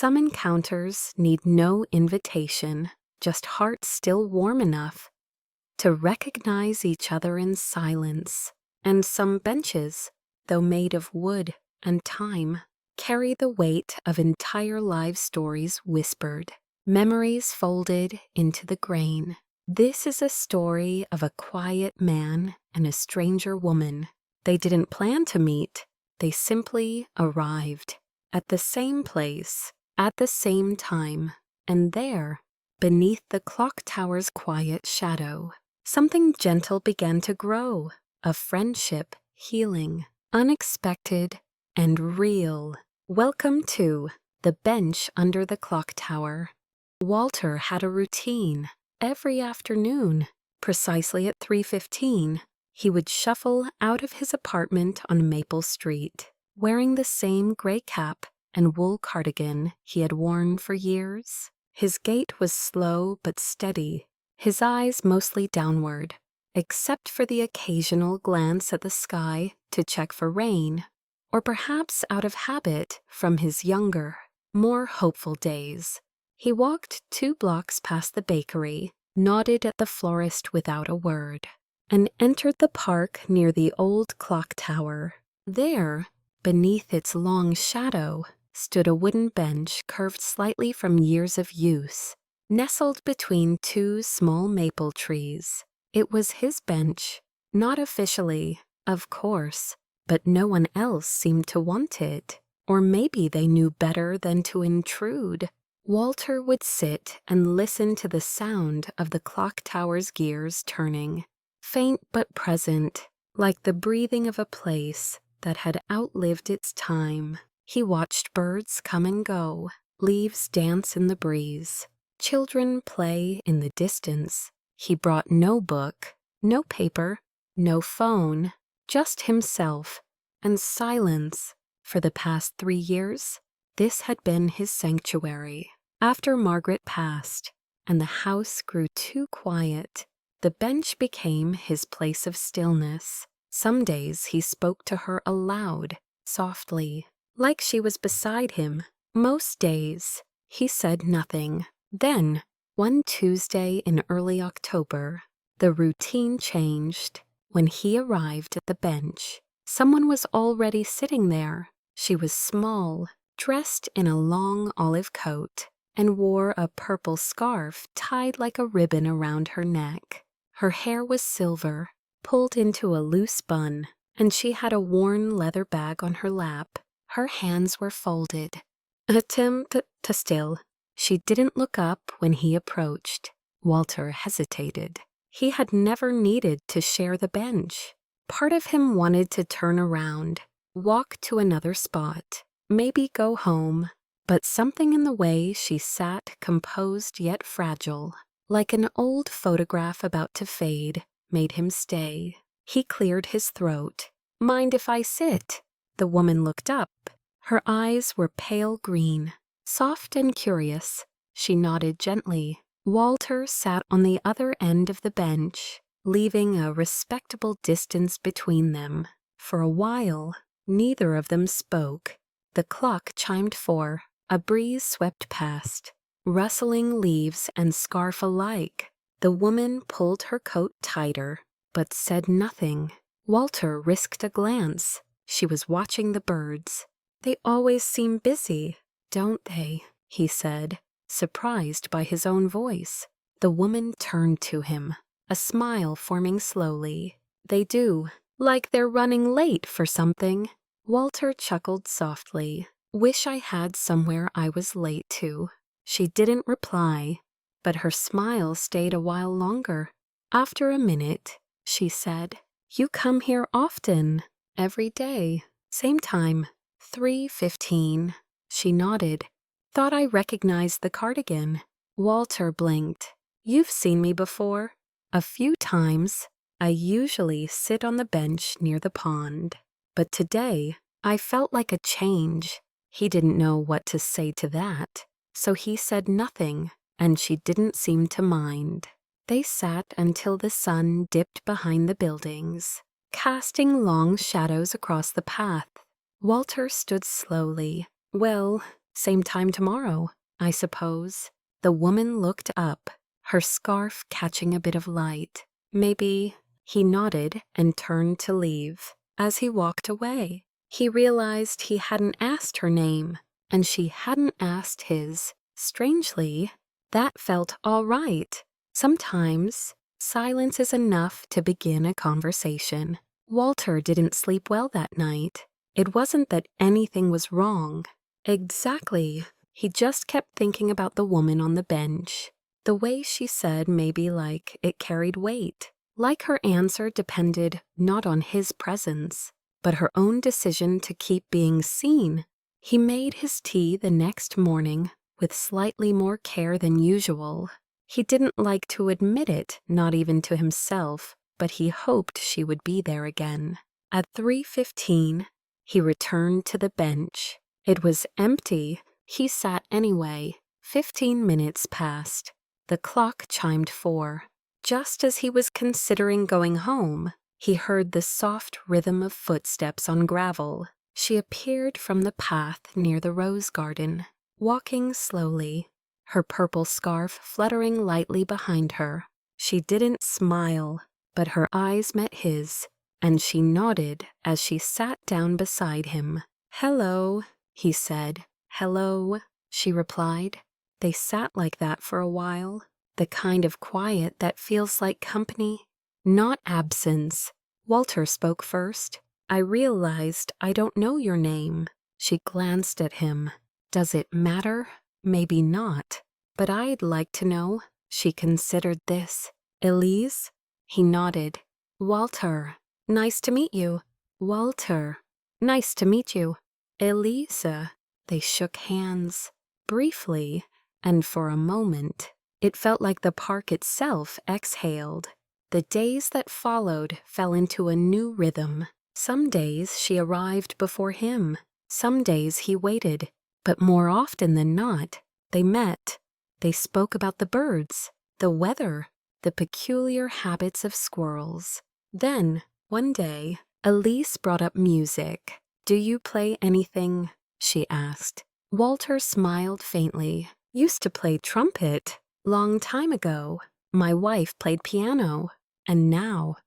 Some encounters need no invitation, just hearts still warm enough to recognize each other in silence. And some benches, though made of wood and time, carry the weight of entire life stories whispered, memories folded into the grain. This is a story of a quiet man and a stranger woman. They didn't plan to meet, they simply arrived at the same place, at the same time, and there, beneath the clock tower's quiet shadow, something gentle began to grow, a friendship, healing, unexpected, and real. Welcome to the Bench Under the Clocktower. Walter had a routine. Every afternoon, precisely at 3:15, he would shuffle out of his apartment on Maple Street, wearing the same gray cap and wool cardigan he had worn for years. His gait was slow but steady, his eyes mostly downward, except for the occasional glance at the sky to check for rain, or perhaps out of habit from his younger, more hopeful days. He walked 2 blocks past the bakery, nodded at the florist without a word, and entered the park near the old clock tower. There, beneath its long shadow, stood a wooden bench curved slightly from years of use, nestled between 2 small maple trees. It was his bench, not officially, of course, but no one else seemed to want it. Or maybe they knew better than to intrude. Walter would sit and listen to the sound of the clock tower's gears turning, faint but present, like the breathing of a place that had outlived its time. He watched birds come and go, leaves dance in the breeze, children play in the distance. He brought no book, no paper, no phone, just himself and silence. For the past 3 years, this had been his sanctuary. After Margaret passed and the house grew too quiet, the bench became his place of stillness. Some days he spoke to her aloud, softly, like she was beside him. Most days, he said nothing. Then, one Tuesday in early October, the routine changed. When he arrived at the bench, someone was already sitting there. She was small, dressed in a long olive coat, and wore a purple scarf tied like a ribbon around her neck. Her hair was silver, pulled into a loose bun, and she had a worn leather bag on her lap. Her hands were folded. Attempt to still. She didn't look up when he approached. Walter hesitated. He had never needed to share the bench. Part of him wanted to turn around, walk to another spot, maybe go home, but something in the way she sat, composed yet fragile, like an old photograph about to fade, made him stay. He cleared his throat. "Mind if I sit?" The woman looked up. Her eyes were pale green, soft and curious. She nodded gently. Walter sat on the other end of the bench, leaving a respectable distance between them. For a while, neither of them spoke. The clock chimed 4. A breeze swept past, rustling leaves and scarf alike. The woman pulled her coat tighter, but said nothing. Walter risked a glance. She was watching the birds. "They always seem busy, don't they?" he said, surprised by his own voice. The woman turned to him, a smile forming slowly. "They do, like they're running late for something." Walter chuckled softly. "Wish I had somewhere I was late to." She didn't reply, but her smile stayed a while longer. After a minute, she said, "You come here often." "Every day. Same time. 3:15. She nodded. "Thought I recognized the cardigan." Walter blinked. "You've seen me before." "A few times. I usually sit on the bench near the pond. But today, I felt like a change." He didn't know what to say to that, so he said nothing, and she didn't seem to mind. They sat until the sun dipped behind the buildings, casting long shadows across the path. Walter stood slowly. "Well, Same time tomorrow, I suppose. The woman looked up, her scarf catching a bit of light. Maybe. He nodded and turned to leave. As he walked away, he realized he hadn't asked her name, and she hadn't asked his. Strangely, that felt all right. Sometimes, silence is enough to begin a conversation. Walter didn't sleep well that night. It wasn't that anything was wrong. Exactly. He just kept thinking about the woman on the bench. The way she said maybe like it carried weight. Like her answer depended not on his presence, but her own decision to keep being seen. He made his tea the next morning with slightly more care than usual. He didn't like to admit it, not even to himself, but he hoped she would be there again. At 3:15, he returned to the bench. It was empty. He sat anyway. 15 minutes passed. The clock chimed 4. Just as he was considering going home, he heard the soft rhythm of footsteps on gravel. She appeared from the path near the rose garden, walking slowly, her purple scarf fluttering lightly behind her. She didn't smile, but her eyes met his, and she nodded as she sat down beside him. "Hello," he said. "Hello," she replied. They sat like that for a while, the kind of quiet that feels like company, not absence. Walter spoke first. "I realized I don't know your name." She glanced at him. "Does it matter? Maybe not. But I'd like to know." She considered this. "Elise?" He nodded. "Walter. Nice to meet you." "Walter. Nice to meet you." "Elise." They shook hands. Briefly, and for a moment, it felt like the park itself exhaled. The days that followed fell into a new rhythm. Some days she arrived before him. Some days he waited. But more often than not, they met. They spoke about the birds, the weather, the peculiar habits of squirrels. Then, one day, Elise brought up music. "Do you play anything?" she asked. Walter smiled faintly. "Used to play trumpet. Long time ago. My wife played piano. And now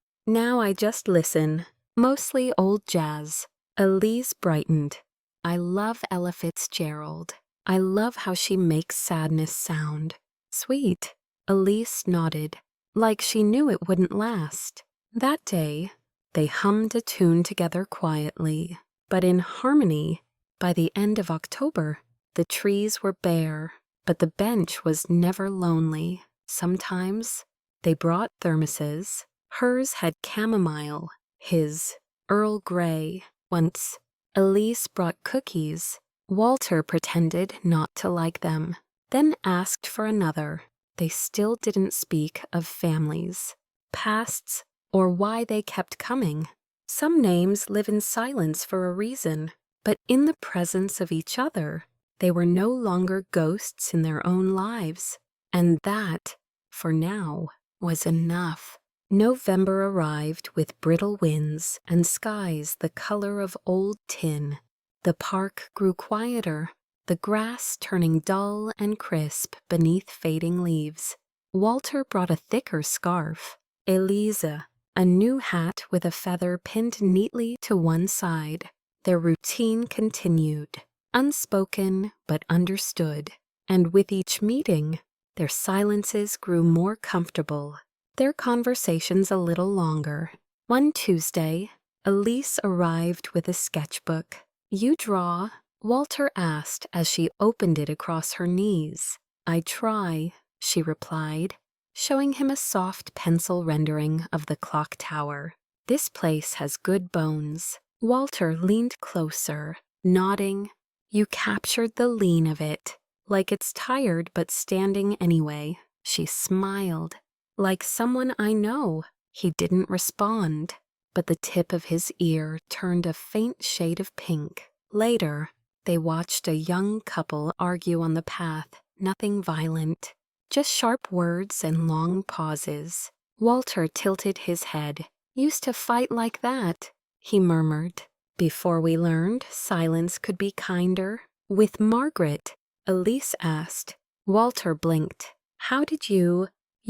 I just listen. Mostly old jazz." Elise brightened. "I love Ella Fitzgerald. I love how she makes sadness sound." "Sweet." Elise nodded, like she knew it wouldn't last. That day, they hummed a tune together quietly, but in harmony. By the end of October, the trees were bare, but the bench was never lonely. Sometimes they brought thermoses. Hers had chamomile, his Earl Grey. Once, Elise brought cookies. Walter pretended not to like them, then asked for another. They still didn't speak of families, pasts, or why they kept coming. Some names live in silence for a reason, but in the presence of each other, they were no longer ghosts in their own lives. And that, for now, was enough. November arrived with brittle winds and skies the color of old tin. The park grew quieter, the grass turning dull and crisp beneath fading leaves. Walter brought a thicker scarf. Elise, a new hat with a feather pinned neatly to one side. Their routine continued, unspoken but understood, and with each meeting, their silences grew more comfortable, their conversations a little longer. One Tuesday, Elise arrived with a sketchbook. "You draw?" Walter asked as she opened it across her knees. "I try," she replied, showing him a soft pencil rendering of the clock tower. "This place has good bones." Walter leaned closer, nodding. "You captured the lean of it, like it's tired but standing anyway." She smiled. "Like someone I know." He didn't respond, but the tip of his ear turned a faint shade of pink. Later, they watched a young couple argue on the path, nothing violent, just sharp words and long pauses. Walter tilted his head. "Used to fight like that," he murmured. "Before we learned silence could be kinder." With Margaret, Elise asked. Walter blinked. How did you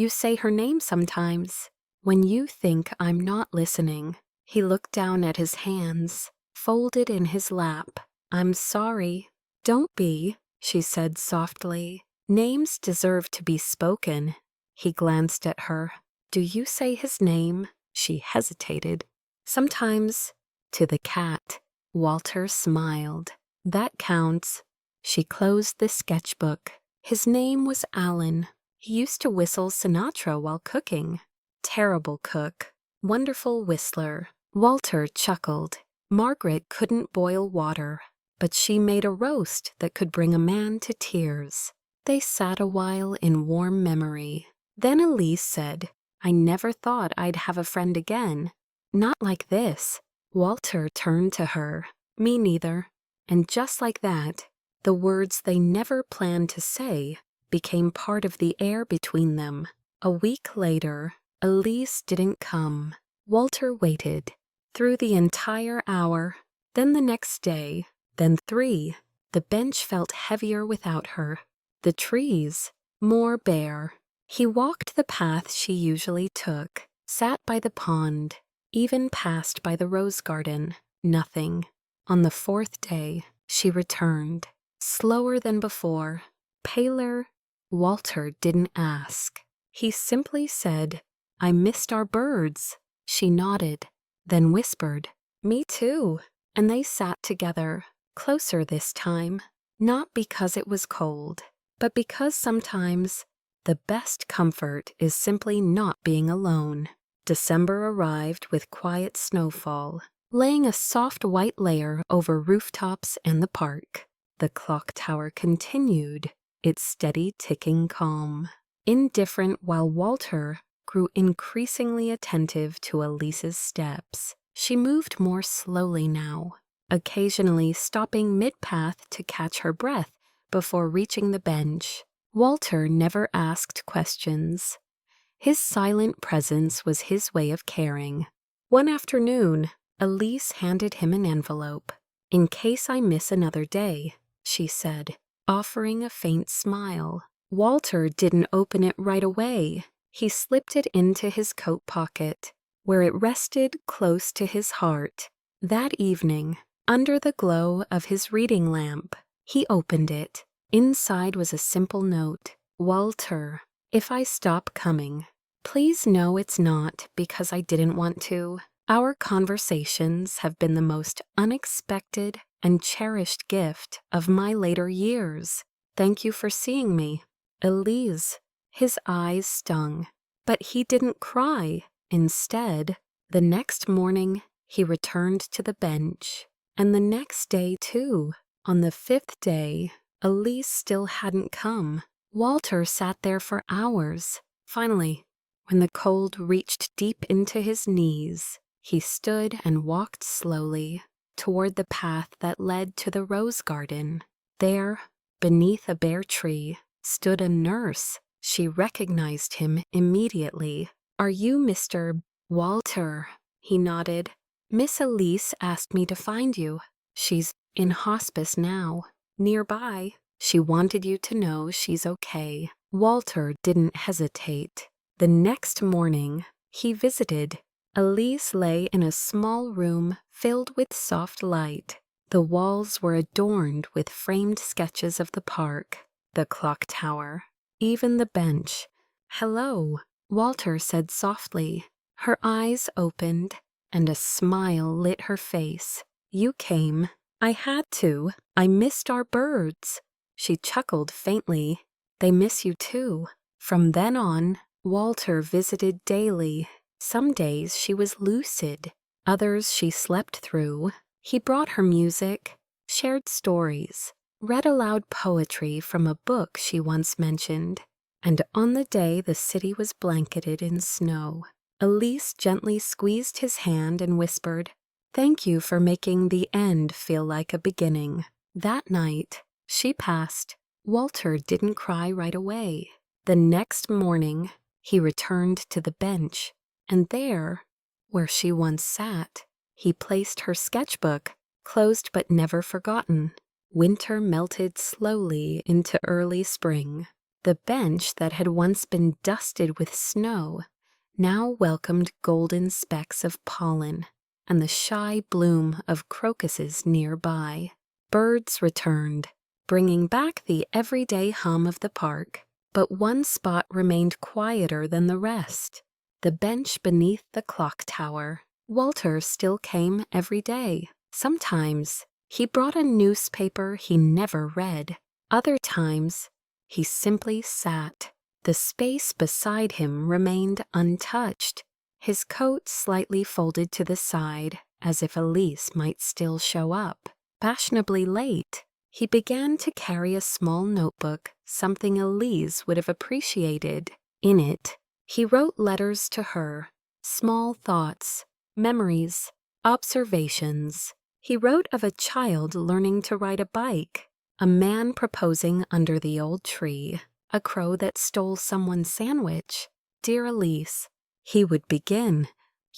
say her name sometimes? When you think I'm not listening. He looked down at his hands, folded in his lap. I'm sorry. Don't be, she said softly. Names deserve to be spoken. He glanced at her. Do you say his name? She hesitated. Sometimes. To the cat. Walter smiled. That counts. She closed the sketchbook. His name was Alan. He used to whistle Sinatra while cooking. Terrible cook. Wonderful whistler. Walter chuckled. Margaret couldn't boil water, but she made a roast that could bring a man to tears. They sat a while in warm memory. Then Elise said, I never thought I'd have a friend again. Not like this. Walter turned to her. Me neither. And just like that, the words they never planned to say became part of the air between them. A week later, Elise didn't come. Walter waited. Through the entire hour, then the next day, then 3. The bench felt heavier without her. The trees, more bare. He walked the path she usually took, sat by the pond, even passed by the rose garden. Nothing. On the 4th day, she returned, slower than before, paler. Walter didn't ask. He simply said, I missed our birds. She nodded, then whispered, Me too. And they sat together, closer this time, not because it was cold, but because sometimes the best comfort is simply not being alone. December arrived with quiet snowfall, laying a soft white layer over rooftops and the park. The clock tower continued, its steady ticking calm. Indifferent while Walter grew increasingly attentive to Elise's steps. She moved more slowly now, occasionally stopping mid-path to catch her breath before reaching the bench. Walter never asked questions. His silent presence was his way of caring. One afternoon, Elise handed him an envelope. In case I miss another day, she said, offering a faint smile. Walter didn't open it right away. He slipped it into his coat pocket, where it rested close to his heart. That evening, under the glow of his reading lamp, he opened it. Inside was a simple note. Walter, if I stop coming, please know it's not because I didn't want to. Our conversations have been the most unexpected and cherished gift of my later years. Thank you for seeing me. Elise. His eyes stung, but he didn't cry. Instead, the next morning, he returned to the bench. And the next day, too. On the 5th day, Elise still hadn't come. Walter sat there for hours. Finally, when the cold reached deep into his knees, he stood and walked slowly toward the path that led to the rose garden. There, beneath a bare tree, stood a nurse. She recognized him immediately. Are you Mr. Walter? He nodded. Miss Elise asked me to find you. She's in hospice now. Nearby. She wanted you to know she's okay. Walter didn't hesitate. The next morning, he visited. Elise lay in a small room filled with soft light. The walls were adorned with framed sketches of the park, the clock tower, even the bench. Hello, Walter said softly. Her eyes opened, and a smile lit her face. You came. I had to. I missed our birds. She chuckled faintly. They miss you too. From then on, Walter visited daily. Some days she was lucid. Others she slept through. He brought her music, shared stories, read aloud poetry from a book she once mentioned. And on the day the city was blanketed in snow, Elise gently squeezed his hand and whispered, Thank you for making the end feel like a beginning. That night, she passed. Walter didn't cry right away. The next morning, he returned to the bench, and there, where she once sat, he placed her sketchbook, closed but never forgotten. winter melted slowly into early spring. The bench that had once been dusted with snow now welcomed golden specks of pollen and the shy bloom of crocuses nearby. Birds returned, bringing back the everyday hum of the park, but one spot remained quieter than the rest. The bench beneath the clock tower. Walter still came every day. Sometimes he brought a newspaper he never read. Other times he simply sat. The space beside him remained untouched, his coat slightly folded to the side as if Elise might still show up. Fashionably late, he began to carry a small notebook, something Elise would have appreciated. In it, he wrote letters to her, small thoughts, memories, observations. He wrote of a child learning to ride a bike, a man proposing under the old tree, a crow that stole someone's sandwich. Dear Elise, he would begin.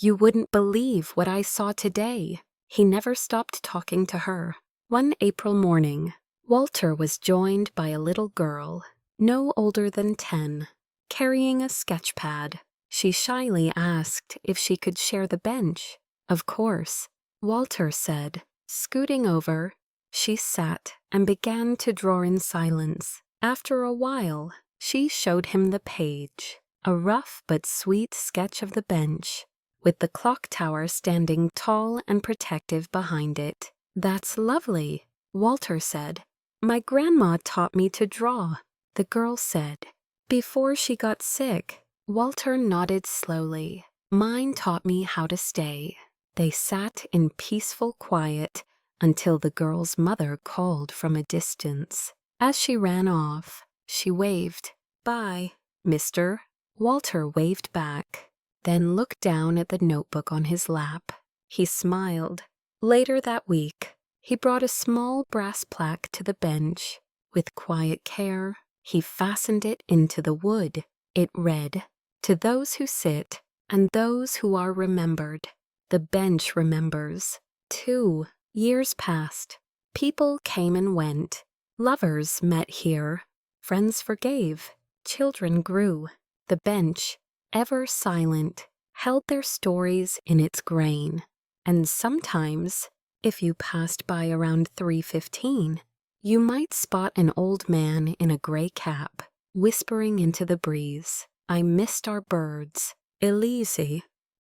You wouldn't believe what I saw today. He never stopped talking to her. One April morning, Walter was joined by a little girl, no older than 10, carrying a sketch pad. She shyly asked if she could share the bench. Of course, Walter said. Scooting over, she sat and began to draw in silence. After a while, she showed him the page, a rough but sweet sketch of the bench, with the clock tower standing tall and protective behind it. That's lovely, Walter said. My grandma taught me to draw, the girl said. Before she got sick, Walter nodded slowly. Mine taught me how to stay. They sat in peaceful quiet until the girl's mother called from a distance. As she ran off, she waved. Bye, mister. Walter waved back, then looked down at the notebook on his lap. He smiled. Later that week, he brought a small brass plaque to the bench. With quiet care, he fastened it into the wood. It read, "To those who sit and those who are remembered, the bench remembers." 2 years passed. People came and went. Lovers met here. Friends forgave. Children grew. The bench, ever silent, held their stories in its grain. And sometimes, if you passed by around 3:15, you might spot an old man in a gray cap, whispering into the breeze, "I missed our birds. Elise,